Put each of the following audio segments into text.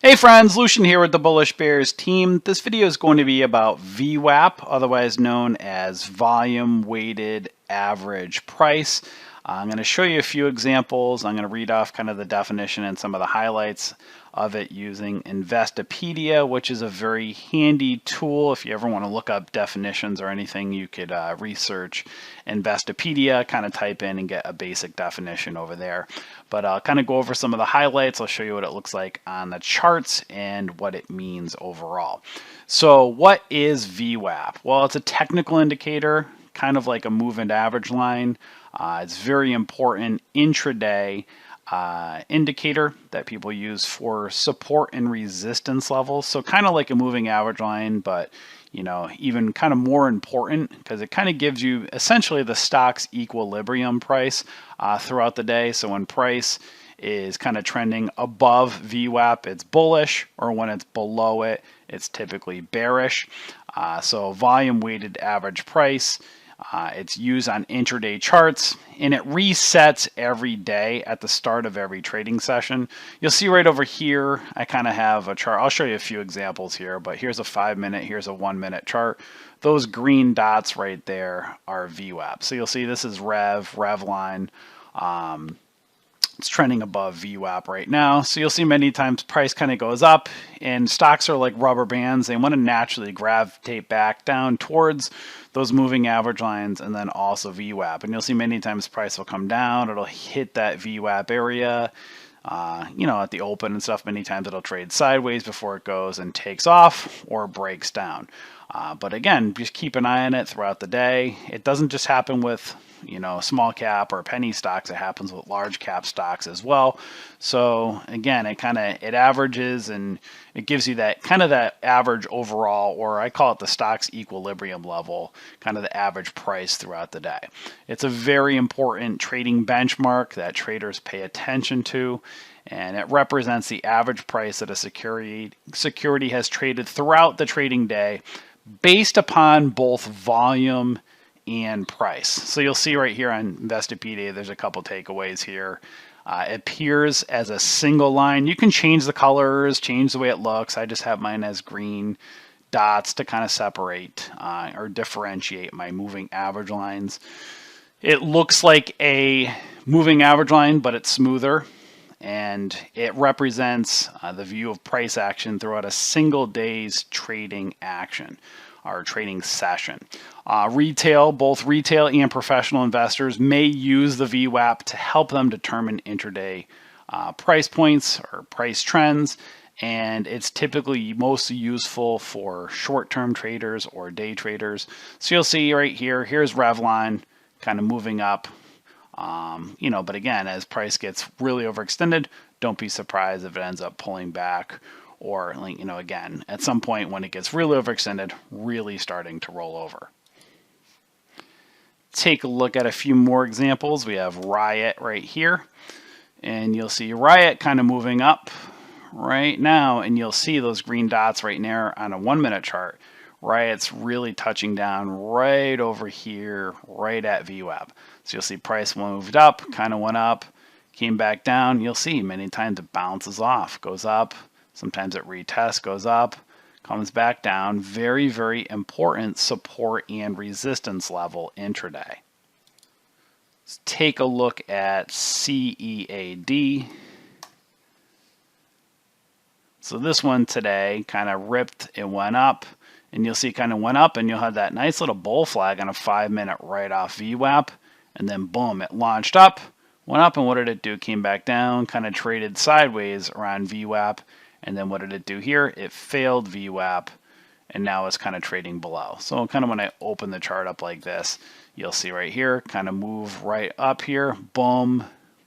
Hey friends, Lucian here with the Bullish Bears team. This video is going to be about VWAP, otherwise known as Volume Weighted Average Price. I'm going to show you a few examples. I'm going to read off kind of the definition and some of the highlights of it using Investopedia, which is a very handy tool. If you ever want to look up definitions or anything, you could research Investopedia, kind of type in and get a basic definition over there. But I'll kind of go over some of the highlights. I'll show you what it looks like on the charts and what it means overall. So what is VWAP? Well, it's a technical indicator, kind of like a moving average line. It's very important intraday indicator that people use for support and resistance levels. So kind of like a moving average line, but even kind of more important because it kind of gives you essentially the stock's equilibrium price throughout the day. So when price is kind of trending above VWAP, it's bullish, or when it's below it, it's typically bearish. So volume weighted average price. It's used on intraday charts, and it resets every day at the start of every trading session. You'll see right over here, I kind of have a chart. I'll show you a few examples here, but here's a 5-minute, here's a 1-minute chart. Those green dots right there are VWAP. So you'll see this is Rev line. It's trending above VWAP right now. So you'll see many times price kind of goes up, and stocks are like rubber bands. They want to naturally gravitate back down towards those moving average lines and then also VWAP. And you'll see many times price will come down. It'll hit that VWAP area, at the open and stuff. Many times it'll trade sideways before it goes and takes off or breaks down. But again, just keep an eye on it throughout the day. It doesn't just happen with small cap or penny stocks. It happens with large cap stocks as well. So again, it averages and it gives you that kind of that average overall, or I call it the stock's equilibrium level, kind of the average price throughout the day. It's a very important trading benchmark that traders pay attention to, and it represents the average price that a security has traded throughout the trading day based upon both volume and price. So you'll see right here on Investopedia, there's a couple takeaways here. It appears as a single line. You can change the colors, change the way it looks. I just have mine as green dots to kind of separate or differentiate my moving average lines. It looks like a moving average line, but it's smoother, and it represents the view of price action throughout a single day's trading action or trading session. Both retail and professional investors may use the VWAP to help them determine intraday price points or price trends, and it's typically most useful for short-term traders or day traders. So you'll see right here, here's Revline kind of moving up. But again, as price gets really overextended, don't be surprised if it ends up pulling back, or again, at some point when it gets really overextended, really starting to roll over. Take a look at a few more examples. We have Riot right here, and you'll see Riot kind of moving up right now, and you'll see those green dots right there on a 1-minute chart. Riot's really touching down right over here, right at VWAP. So you'll see price moved up, kind of went up, came back down. You'll see many times it bounces off, goes up. Sometimes it retests, goes up, comes back down. Very, very important support and resistance level intraday. Let's take a look at CEAD. So this one today kind of ripped, it went up, and you'll see it kind of went up, and you'll have that nice little bull flag on a 5-minute right off VWAP, and then boom, it launched up, went up, and what did it do? Came back down, kind of traded sideways around VWAP. And then what did it do here? It failed VWAP, and now it's kind of trading below. So kind of when I open the chart up like this, you'll see right here, kind of move right up here, boom,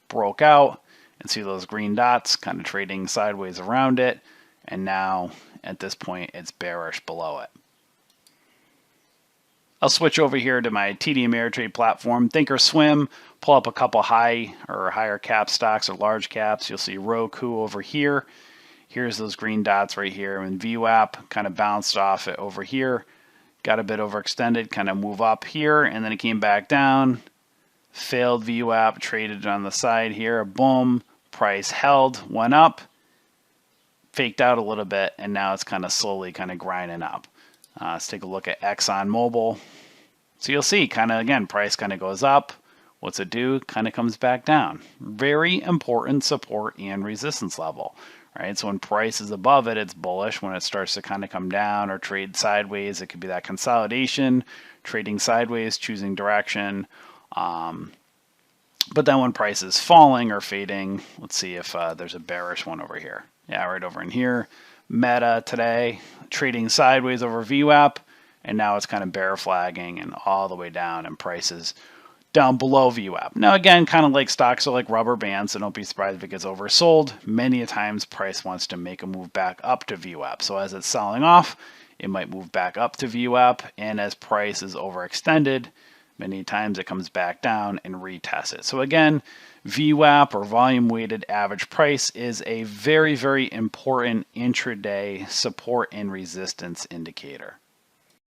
broke out, and see those green dots kind of trading sideways around it. And now at this point, it's bearish below it. I'll switch over here to my TD Ameritrade platform, Thinkorswim, pull up a couple high or higher cap stocks or large caps. You'll see Roku over here. Here's those green dots right here, and VWAP kind of bounced off it over here, got a bit overextended, kind of move up here, and then it came back down, failed VWAP, traded on the side here, boom, price held, went up, faked out a little bit, and now it's kind of slowly kind of grinding up. Let's take a look at ExxonMobil. So you'll see kind of, again, price kind of goes up. What's it do? Kind of comes back down. Very important support and resistance level. Right? So when price is above it, it's bullish. When it starts to kind of come down or trade sideways, it could be that consolidation, trading sideways, choosing direction. But then when price is falling or fading, let's see if there's a bearish one over here. Yeah, right over in here. Meta today, trading sideways over VWAP, and now it's kind of bear flagging and all the way down, and prices down below VWAP. Now again, kind of like stocks are like rubber bands, so don't be surprised if it gets oversold. Many a times price wants to make a move back up to VWAP. So as it's selling off, it might move back up to VWAP, and as price is overextended, many times it comes back down and retests it. So again, VWAP or volume weighted average price is a very, very important intraday support and resistance indicator.